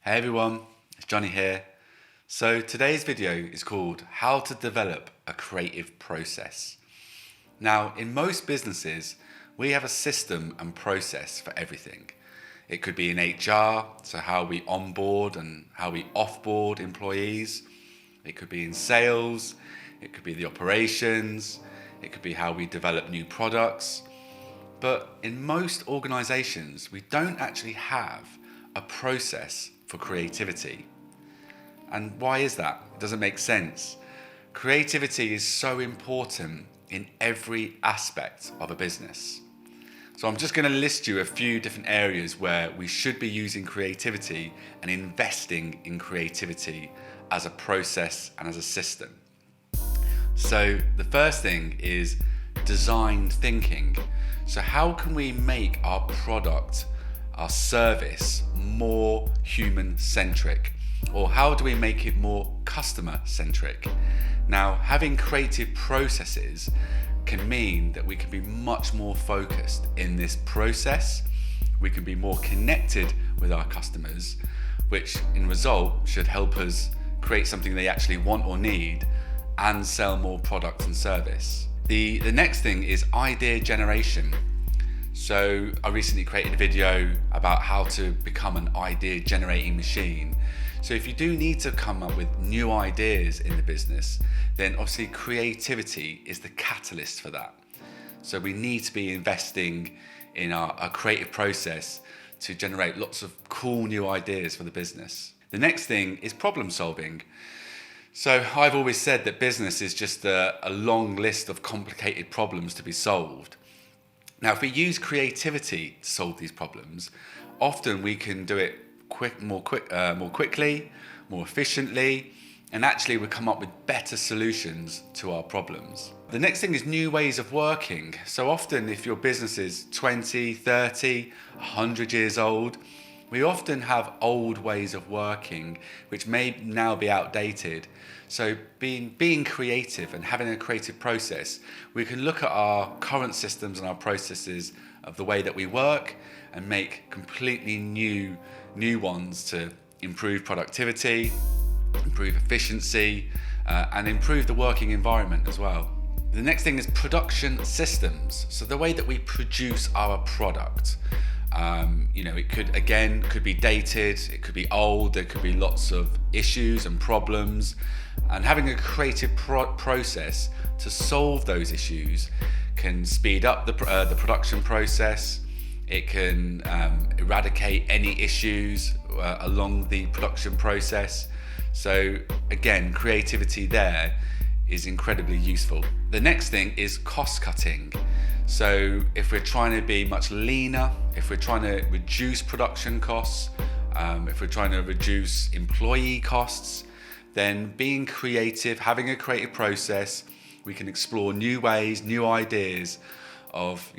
Hey everyone, it's Johnny here. So today's video is called How to Develop a Creative Process. Now, in most businesses, we have a system and process for everything. It could be in HR, so how we onboard and how we offboard employees. It could be in sales, it could be the operations, it could be how we develop new products. But in most organizations, we don't actually have a process for creativity. And why is that? It doesn't make sense. Creativity is so important in every aspect of a business. So I'm just going to list you a few different areas where we should be using creativity and investing in creativity as a process and as a system. So the first thing is design thinking. So how can we make our product, our service, more human-centric? Or how do we make it more customer-centric? Now, having creative processes can mean that we can be much more focused in this process. We can be more connected with our customers, which in result should help us create something they actually want or need and sell more product and service. The next thing is idea generation. So I recently created a video about how to become an idea generating machine. So if you do need to come up with new ideas in the business, then obviously creativity is the catalyst for that. So we need to be investing in our creative process to generate lots of cool new ideas for the business. The next thing is problem solving. So I've always said that business is just a long list of complicated problems to be solved. Now, if we use creativity to solve these problems, often we can do it more quickly, more efficiently, and actually we come up with better solutions to our problems. The next thing is new ways of working. So often if your business is 20, 30, 100 years old, we often have old ways of working which may now be outdated. So being creative and having a creative process, we can look at our current systems and our processes of the way that we work and make completely new ones to improve productivity, improve efficiency, and improve the working environment as well. The next thing is production systems. So the way that we produce our product. It could be dated, it could be old, there could be lots of issues and problems, and having a creative process to solve those issues can speed up the production process. It can eradicate any issues along the production process. So again, creativity there is incredibly useful. The next thing is cost cutting. So if we're trying to be much leaner, if we're trying to reduce production costs, if we're trying to reduce employee costs, then being creative, having a creative process, we can explore new ways, new ideas of,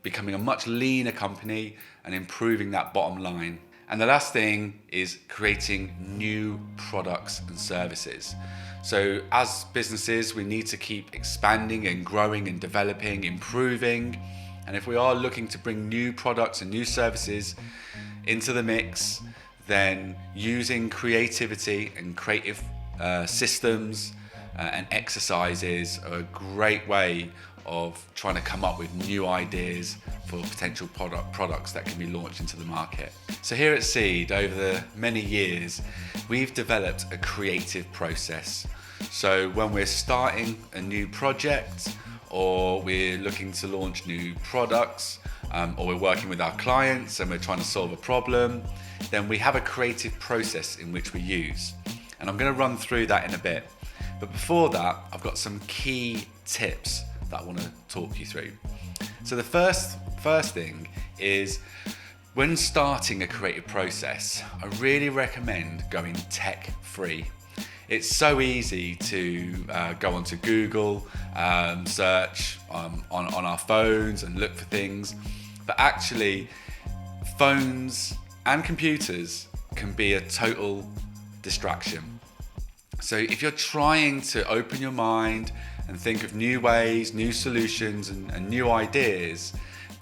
becoming a much leaner company and improving that bottom line. And the last thing is creating new products and services. So as businesses, we need to keep expanding and growing and developing, improving. And if we are looking to bring new products and new services into the mix, then using creativity and creative systems and exercises are a great way of trying to come up with new ideas for potential products that can be launched into the market. So here at Seed, over the many years, we've developed a creative process. So when we're starting a new project, or we're looking to launch new products, or we're working with our clients and we're trying to solve a problem, then we have a creative process in which we use. And I'm going to run through that in a bit. But before that, I've got some key tips that I want to talk you through. So the first thing is, when starting a creative process, I really recommend going tech-free. It's so easy to go onto Google, search on our phones and look for things, but actually phones and computers can be a total distraction. So if you're trying to open your mind and think of new ways, new solutions and new ideas,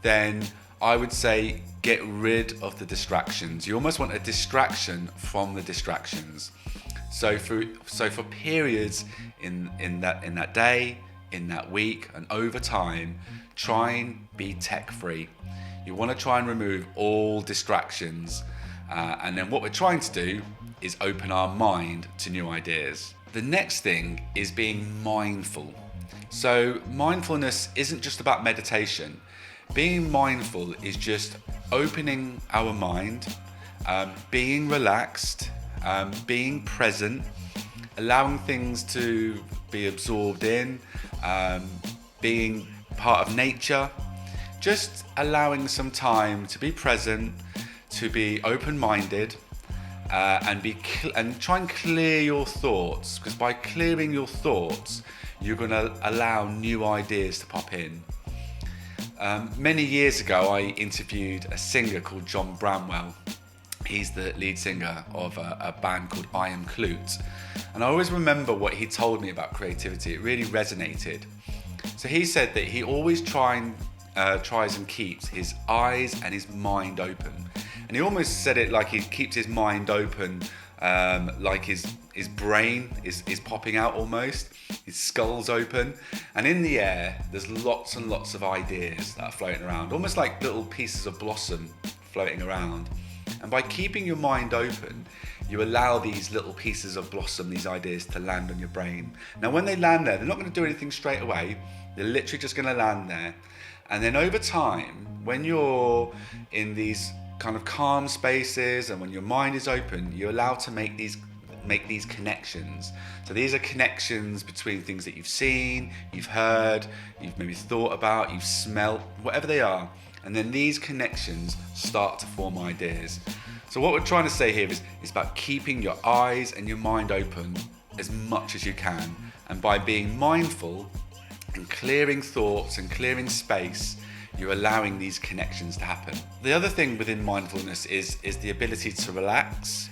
then I would say get rid of the distractions. You almost want a distraction from the distractions. So for periods in that day, in that week, and over time, try and be tech free. You want to try and remove all distractions, and then what we're trying to do is open our mind to new ideas. The next thing is being mindful. So mindfulness isn't just about meditation. Being mindful is just opening our mind, being relaxed, being present, allowing things to be absorbed in, being part of nature, just allowing some time to be present, to be open-minded, and try and clear your thoughts, because by clearing your thoughts, you're going to allow new ideas to pop in. Many years ago, I interviewed a singer called John Bramwell. He's the lead singer of a band called I Am Clute. And I always remember what he told me about creativity. It really resonated. So he said that he always tries and keeps his eyes and his mind open. And he almost said it like he keeps his mind open, like his brain is popping out almost, his skull's open, and in the air there's lots and lots of ideas that are floating around, almost like little pieces of blossom floating around. And by keeping your mind open, you allow these little pieces of blossom, these ideas, to land on your brain. Now when they land there, they're not going to do anything straight away, they're literally just going to land there. And then over time, when you're in these kind of calm spaces and when your mind is open, you're allowed to make these connections. So these are connections between things that you've seen, you've heard, you've maybe thought about, you've smelt, whatever they are. And then these connections start to form ideas. So what we're trying to say here is about keeping your eyes and your mind open as much as you can. And by being mindful and clearing thoughts and clearing space, you're allowing these connections to happen. The other thing within mindfulness is the ability to relax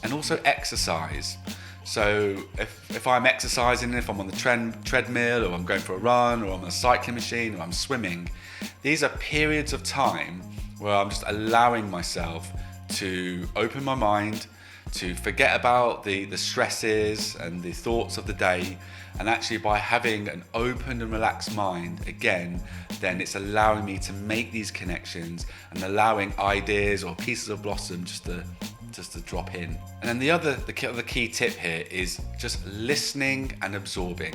and also exercise. So if I'm exercising, if I'm on the treadmill, or I'm going for a run, or I'm on a cycling machine, or I'm swimming, these are periods of time where I'm just allowing myself to open my mind, to forget about the stresses and the thoughts of the day. And actually by having an open and relaxed mind, again, then it's allowing me to make these connections and allowing ideas or pieces of blossom just to drop in. And then the other key tip here is just listening and absorbing.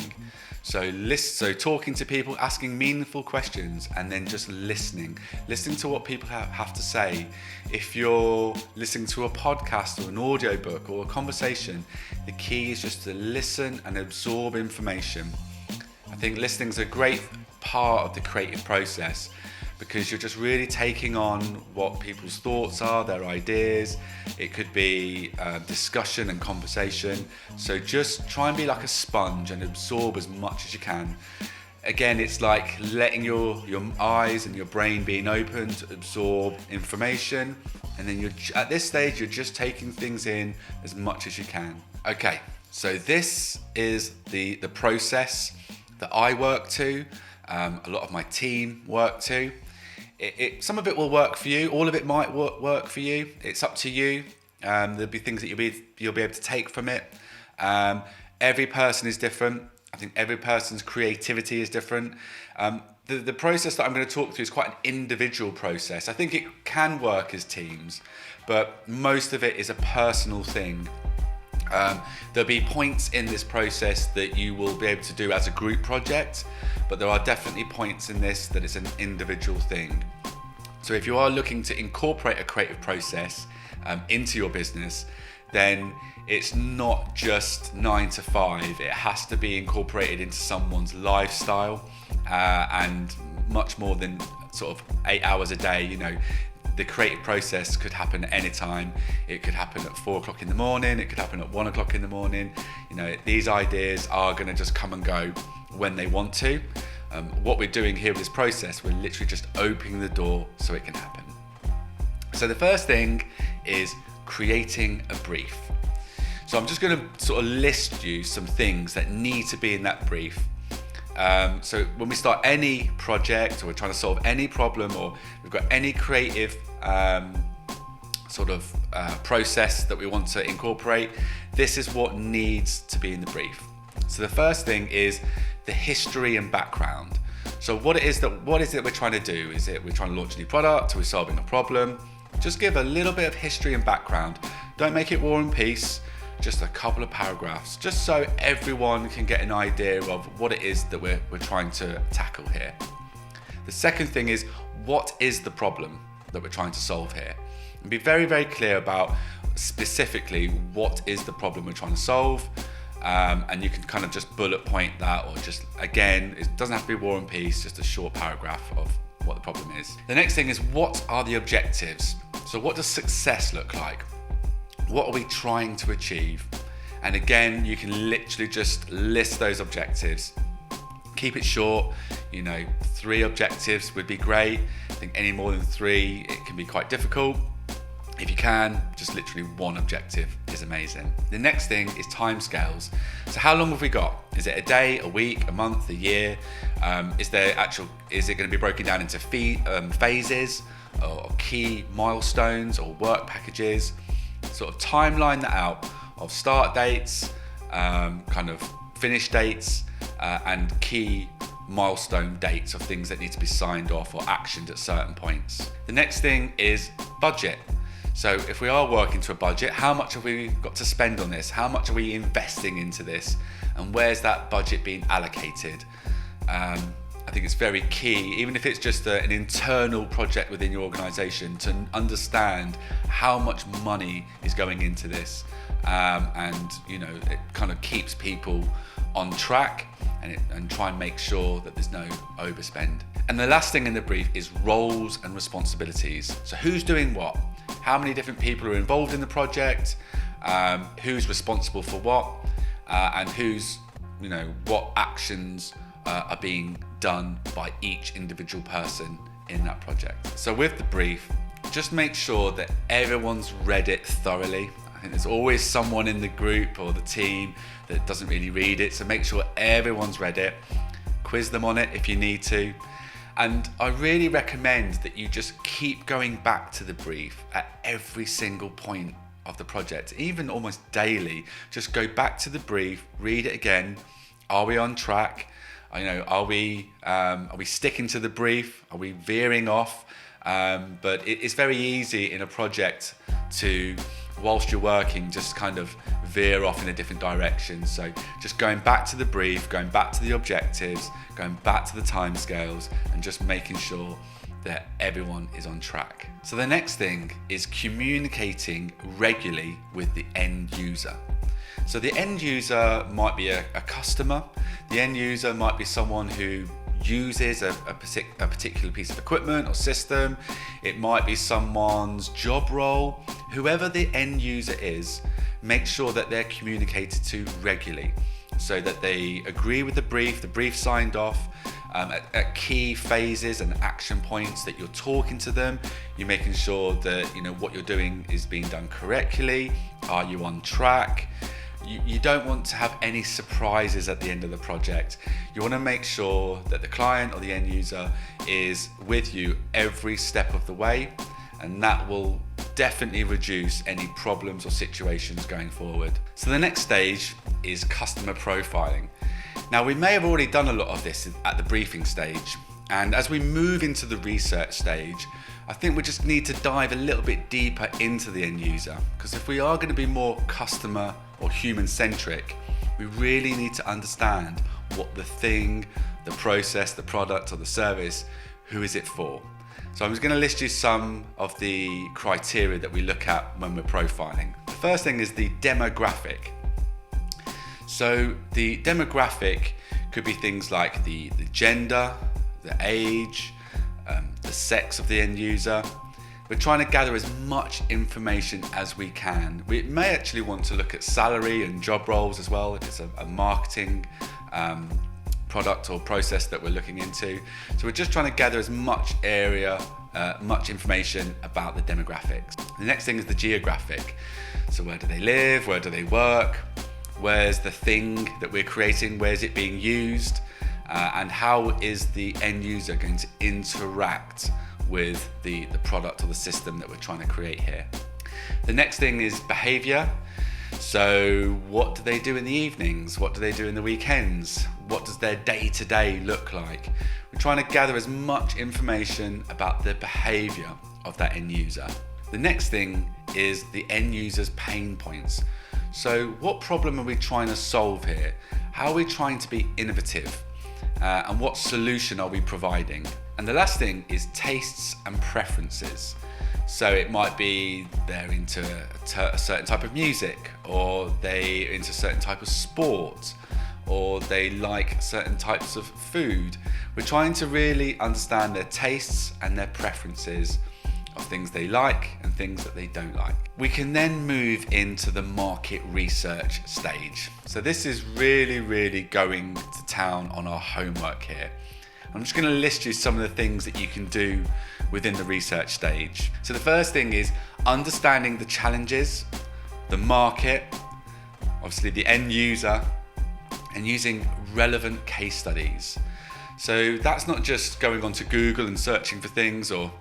So talking to people, asking meaningful questions, and then just listening to what people have to say. If you're listening to a podcast or an audiobook or a conversation, the key is just to listen and absorb information. I think listening is a great part of the creative process, because you're just really taking on what people's thoughts are, their ideas. It could be discussion and conversation. So just try and be like a sponge and absorb as much as you can. Again, it's like letting your eyes and your brain being open to absorb information. And then at this stage, you're just taking things in as much as you can. Okay, so this is the process that I work to. A lot of my team work to. Some of it will work for you, all of it might work for you. It's up to you. There'll be things that you'll be able to take from it. Every person is different. I think every person's creativity is different. The process that I'm going to talk through is quite an individual process. I think it can work as teams, but most of it is a personal thing. There'll be points in this process that you will be able to do as a group project, but there are definitely points in this that it's an individual thing. So if you are looking to incorporate a creative process into your business, then it's not just 9 to 5. It has to be incorporated into someone's lifestyle, and much more than sort of 8 hours a day. You know, the creative process could happen at any time. It could happen at 4 o'clock in the morning. It could happen at 1 o'clock in the morning. You know, these ideas are going to just come and go when they want to. What we're doing here with this process, we're literally just opening the door so it can happen. So the first thing is creating a brief. So I'm just going to sort of list you some things that need to be in that brief. So when we start any project, or we're trying to solve any problem, or we've got any creative process that we want to incorporate, this is what needs to be in the brief. So the first thing is the history and background. So what is it we're trying to do? Is it we're trying to launch a new product? Are we solving a problem? Just give a little bit of history and background. Don't make it War and Peace, just a couple of paragraphs, just so everyone can get an idea of what it is that we're trying to tackle here. The second thing is, what is the problem that we're trying to solve here? And be very, very clear about specifically what is the problem we're trying to solve. And you can kind of just bullet point that, or just, again, it doesn't have to be War and Peace, just a short paragraph of what the problem is. The next thing is, what are the objectives? So what does success look like? What are we trying to achieve? And again, you can literally just list those objectives. Keep it short, 3 objectives would be great. I think any more than 3, it can be quite difficult. If you can, just literally 1 objective is amazing. The next thing is timescales. So how long have we got? Is it a day, a week, a month, a year? Is it going to be broken down into phases, or key milestones, or work packages? Sort of timeline that out of start dates, kind of finish dates, and key milestone dates of things that need to be signed off or actioned at certain points. The next thing is budget. So if we are working to a budget, how much have we got to spend on this? How much are we investing into this? And where's that budget being allocated? I think it's very key, even if it's just an internal project within your organization, to understand how much money is going into this. It kind of keeps people on track and try and make sure that there's no overspend. And the last thing in the brief is roles and responsibilities. So who's doing what? How many different people are involved in the project? Who's responsible for what? And what actions are being done by each individual person in that project. So with the brief, just make sure that everyone's read it thoroughly. I think there's always someone in the group or the team that doesn't really read it, so make sure everyone's read it. Quiz them on it if you need to. And I really recommend that you just keep going back to the brief at every single point of the project, even almost daily. Just go back to the brief, read it again. Are we on track? Are we sticking to the brief? Are we veering off? But it's very easy in a project to, whilst you're working, just kind of veer off in a different direction. So just going back to the brief, going back to the objectives, going back to the timescales, and just making sure that everyone is on track. So the next thing is communicating regularly with the end user. So the end user might be a customer. The end user might be someone who uses a particular piece of equipment or system. It might be someone's job role. Whoever the end user is, make sure that they're communicated to regularly, so that they agree with the brief signed off, at key phases and action points, that you're talking to them. You're making sure that what you're doing is being done correctly. Are you on track? You don't want to have any surprises at the end of the project. You want to make sure that the client or the end user is with you every step of the way, and that will definitely reduce any problems or situations going forward. So the next stage is customer profiling. Now, we may have already done a lot of this at the briefing stage, and as we move into the research stage, I think we just need to dive a little bit deeper into the end user, because if we are going to be more customer or human-centric, we really need to understand what the thing, the process, the product or the service, who is it for? So I'm just going to list you some of the criteria that we look at when we're profiling. The first thing is the demographic. So the demographic could be things like the gender, the age, the sex of the end user. We're trying to gather as much information as we can. We may actually want to look at salary and job roles as well, if it's a marketing product or process that we're looking into. So we're just trying to gather as much much information about the demographics. The next thing is the geographic. So where do they live? Where do they work? Where's the thing that we're creating? Where's it being used? and how is the end user going to interact with the product or the system that we're trying to create here. The next thing is behavior. So what do they do in the evenings? What do they do in the weekends? What does their day-to-day look like? We're trying to gather as much information about the behavior of that end user. The next thing is the end user's pain points. So what problem are we trying to solve here? How are we trying to be innovative? And what solution are we providing? And the last thing is tastes and preferences. So it might be they're into a certain type of music, or they're into a certain type of sport, or they like certain types of food. We're trying to really understand their tastes and their preferences of things they like and things that they don't like. We can then move into the market research stage. So this is really going to town on our homework here. I'm just going to list you some of the things that you can do within the research stage. So the first thing is understanding the challenges, the market, obviously the end user, and using relevant case studies. So that's not just going onto Google and searching for things or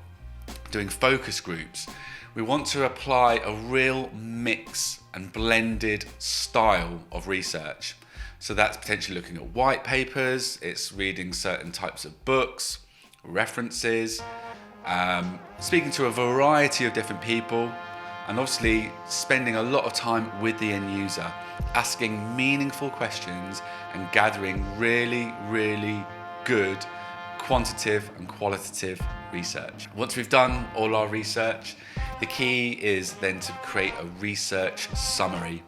doing focus groups. We want to apply a real mix and blended style of research. So that's potentially looking at white papers, it's reading certain types of books, references, speaking to a variety of different people, and obviously spending a lot of time with the end user, asking meaningful questions and gathering really good quantitative and qualitative research. Once we've done all our research, the key is then to create a research summary.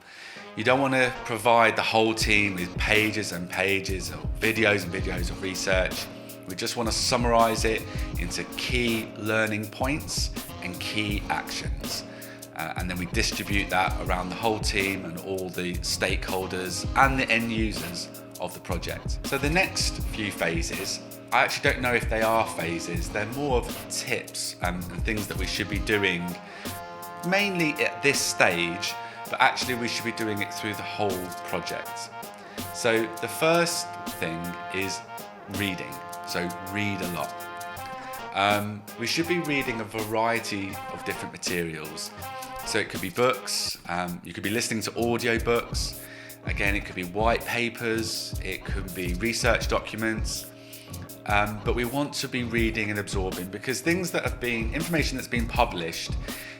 You don't want to provide the whole team with pages and pages of videos and videos of research. We just want to summarize it into key learning points and key actions. And then we distribute that around the whole team and all the stakeholders and the end users of the project. So the next few phases, I actually don't know if they are phases, they're more of tips and things that we should be doing mainly at this stage, but actually we should be doing it through the whole project. So the first thing is reading, so read a lot. We should be reading a variety of different materials. So it could be books, you could be listening to audio books, again it could be white papers, it could be research documents, but we want to be reading and absorbing, because information that's been published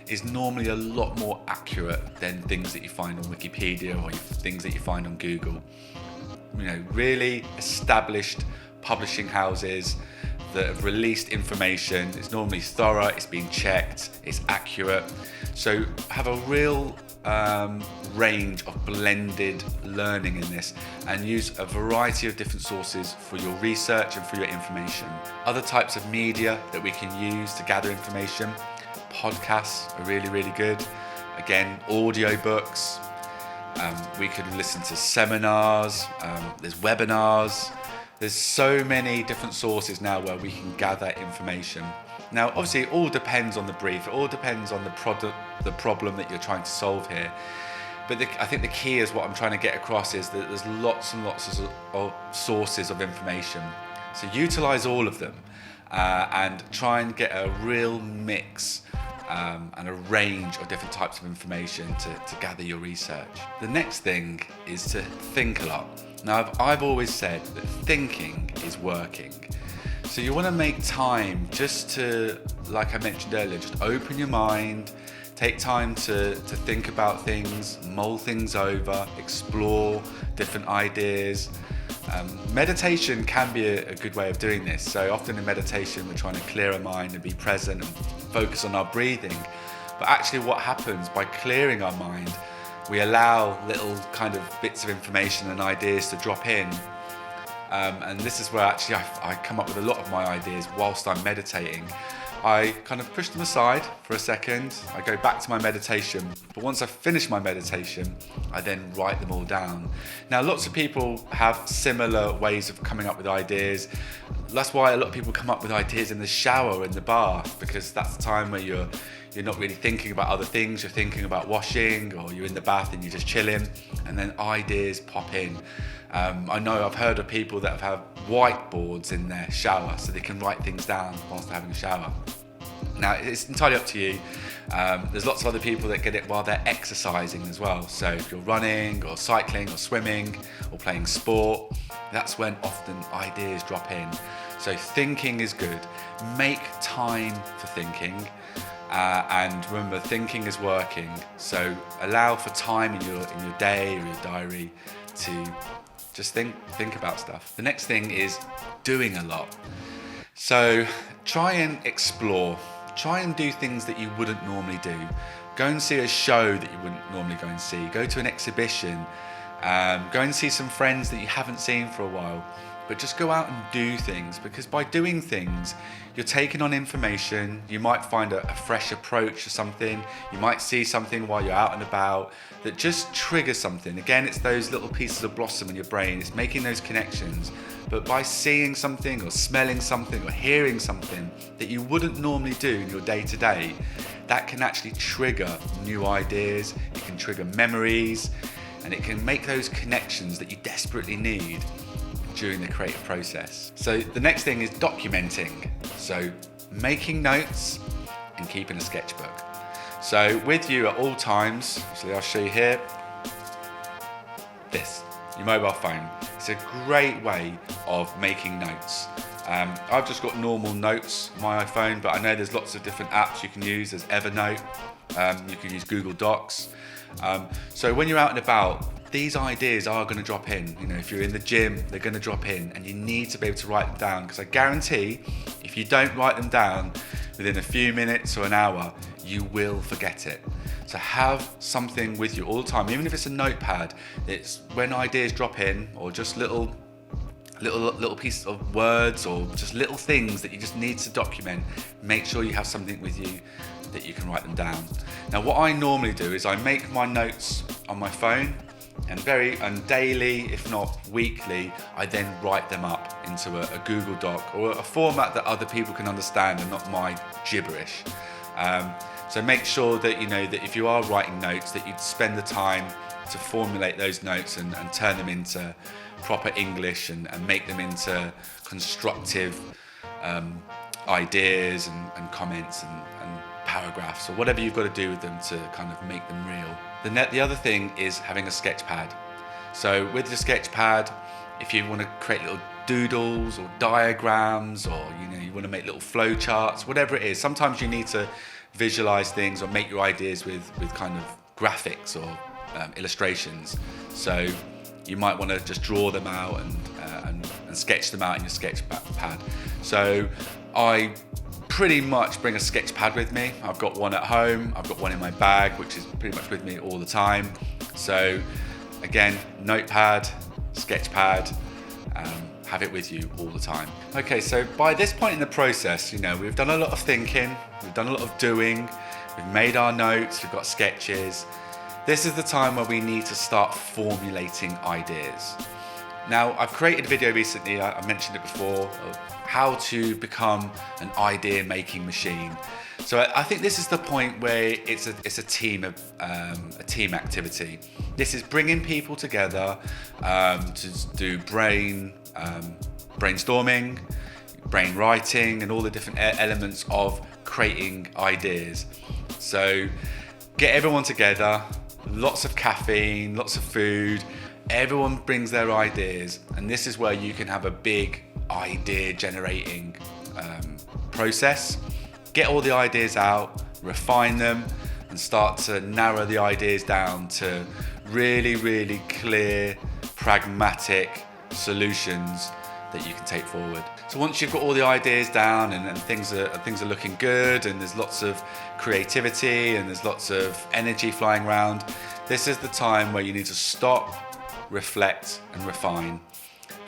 is normally a lot more accurate than things that you find on Wikipedia or things that you find on Google. You know, really established publishing houses that have released information. It's normally thorough, it's been checked, it's accurate. So have a real range of blended learning in this, and use a variety of different sources for your research and for your information. Other types of media that we can use to gather information: podcasts are really good. Again, audio books. We could listen to seminars, there's webinars. There's so many different sources now where we can gather information. Now, obviously, it all depends on the brief. It all depends on the problem that you're trying to solve here. But I think the key is what I'm trying to get across is that there's lots and lots of sources of information. So utilize all of them and try and get a real mix and a range of different types of information to gather your research. The next thing is to think a lot. Now, I've always said that thinking is working. So you want to make time just to, like I mentioned earlier, just open your mind, take time to think about things, mull things over, explore different ideas. Meditation can be a good way of doing this. So often in meditation, we're trying to clear our mind and be present and focus on our breathing. But actually what happens by clearing our mind, we allow little kind of bits of information and ideas to drop in. And this is where actually I come up with a lot of my ideas whilst I'm meditating. I kind of push them aside for a second, I go back to my meditation, but once I've finished my meditation, I then write them all down. Now, lots of people have similar ways of coming up with ideas. That's why a lot of people come up with ideas in the shower or in the bath, because that's the time where you're you're not really thinking about other things, you're thinking about washing, or you're in the bath and you're just chilling, and then ideas pop in. I know I've heard of people that have whiteboards in their shower so they can write things down whilst they're having a shower. Now, it's entirely up to you. There's lots of other people that get it while they're exercising as well. So if you're running or cycling or swimming or playing sport, that's when often ideas drop in. So thinking is good. Make time for thinking. And remember, thinking is working. So allow for time in your day or your diary to just think about stuff. The next thing is doing a lot. So try and explore. Try and do things that you wouldn't normally do. Go and see a show that you wouldn't normally go and see. Go to an exhibition. Go and see some friends that you haven't seen for a while. But just go out and do things, because by doing things, you're taking on information. You might find a fresh approach to something. You might see something while you're out and about that just triggers something. Again, it's those little pieces of blossom in your brain. It's making those connections. But by seeing something or smelling something or hearing something that you wouldn't normally do in your day-to-day, that can actually trigger new ideas. It can trigger memories, and it can make those connections that you desperately need during the creative process. So the next thing is documenting. So making notes and keeping a sketchbook. So with you at all times, so I'll show you here, this, your mobile phone. It's a great way of making notes. I've just got normal notes on my iPhone, but I know there's lots of different apps you can use. There's Evernote, you can use Google Docs. So when you're out and about, these ideas are going to drop in. You know, if you're in the gym, they're going to drop in, and you need to be able to write them down, because I guarantee if you don't write them down within a few minutes or an hour, you will forget it. So have something with you all the time, even if it's a notepad. It's when ideas drop in, or just little pieces of words, or just little things that you just need to document. Make sure you have something with you that you can write them down. Now, what I normally do is I make my notes on my phone, and daily, if not weekly, I then write them up into a Google Doc, or a format that other people can understand and not my gibberish. So make sure that you know that if you are writing notes, that you'd spend the time to formulate those notes and turn them into proper English, and make them into constructive ideas and comments and paragraphs, or whatever you've got to do with them to kind of make them real. The other thing is having a sketch pad. So with the sketch pad, if you want to create little doodles or diagrams, or you want to make little flow charts, whatever it is, sometimes you need to visualize things or make your ideas with kind of graphics or illustrations. So you might want to just draw them out and sketch them out in your sketch pad. So I pretty much bring a sketch pad with me. I've got one at home, I've got one in my bag, which is pretty much with me all the time. So again, notepad, sketch pad, have it with you all the time. Okay, so by this point in the process, we've done a lot of thinking, we've done a lot of doing, we've made our notes, we've got sketches. This is the time where we need to start formulating ideas. Now, I've created a video recently, I mentioned it before, of how to become an idea making machine. So I think this is the point where it's a team activity. This is bringing people together to do brainstorming, brain writing, and all the different elements of creating ideas. So get everyone together, lots of caffeine, lots of food, everyone brings their ideas, and this is where you can have a big idea generating process. Get all the ideas out, refine them, and start to narrow the ideas down to really, really clear, pragmatic solutions that you can take forward. So once you've got all the ideas down and things are looking good, and there's lots of creativity and there's lots of energy flying around, this is the time where you need to stop, reflect, and refine.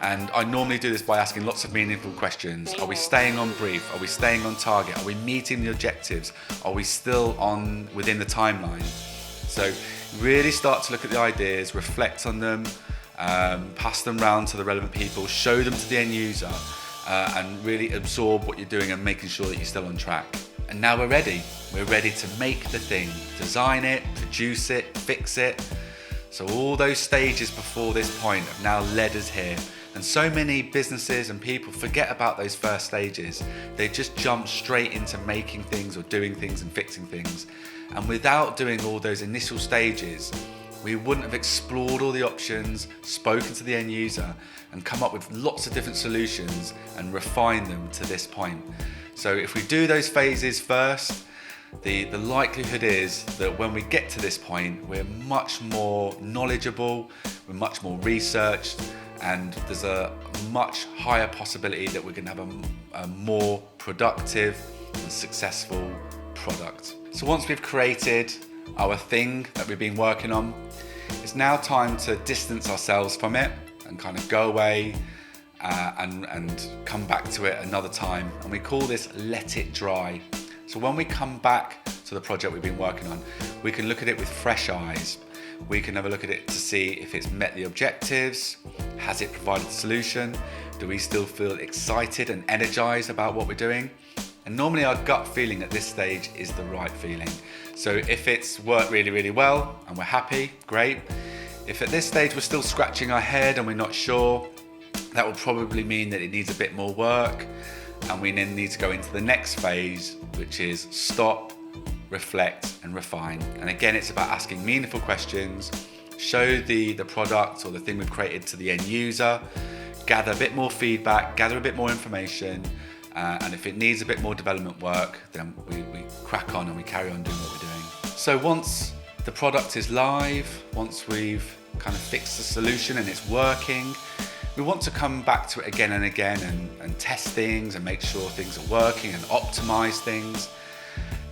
And I normally do this by asking lots of meaningful questions. Are we staying on brief? Are we staying on target? Are we meeting the objectives? Are we still within the timeline? So really start to look at the ideas, reflect on them, pass them round to the relevant people, show them to the end user, and really absorb what you're doing and making sure that you're still on track. And now we're ready. We're ready to make the thing, design it, produce it, fix it. So all those stages before this point have now led us here. And so many businesses and people forget about those first stages. They just jump straight into making things or doing things and fixing things. And without doing all those initial stages, we wouldn't have explored all the options, spoken to the end user, and come up with lots of different solutions and refine them to this point. So if we do those phases first, the likelihood is that when we get to this point, we're much more knowledgeable, we're much more researched, and there's a much higher possibility that we're going to have a more productive and successful product. So once we've created our thing that we've been working on, it's now time to distance ourselves from it and kind of go away and come back to it another time. And we call this let it dry. So when we come back to the project we've been working on, we can look at it with fresh eyes. We can have a look at it to see if it's met the objectives. Has it provided the solution? Do we still feel excited and energized about what we're doing? And normally our gut feeling at this stage is the right feeling. So if it's worked really, really well and we're happy, great. If at this stage we're still scratching our head and we're not sure, that will probably mean that it needs a bit more work, and we then need to go into the next phase, which is stop, reflect and refine. And again, it's about asking meaningful questions, show the product or the thing we've created to the end user, gather a bit more feedback, gather a bit more information, and if it needs a bit more development work, then we crack on and we carry on doing what we're doing. So once the product is live, once we've kind of fixed the solution and it's working, we want to come back to it again and again and test things and make sure things are working and optimize things.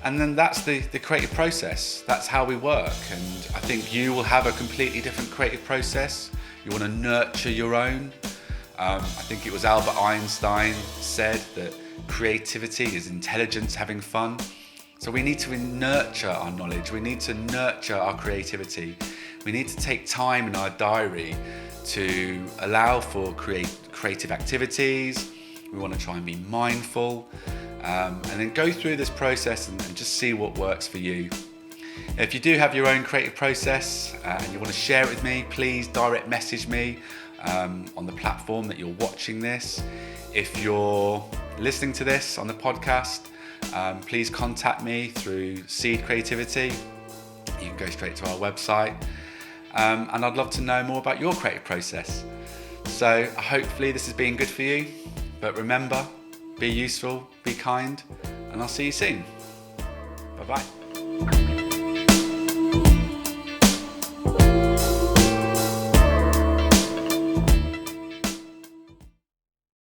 And then that's the creative process. That's how we work. And I think you will have a completely different creative process. You want to nurture your own. I think it was Albert Einstein said that creativity is intelligence having fun. So we need to nurture our knowledge. We need to nurture our creativity. We need to take time in our diary to allow for creative activities. We want to try and be mindful, and then go through this process and just see what works for you. If you do have your own creative process and you want to share it with me, please direct message me on the platform that you're watching this. If you're listening to this on the podcast, please contact me through Seed Creativity. You can go straight to our website. And I'd love to know more about your creative process. So hopefully this has been good for you. But remember, be useful, be kind, and I'll see you soon. Bye-bye.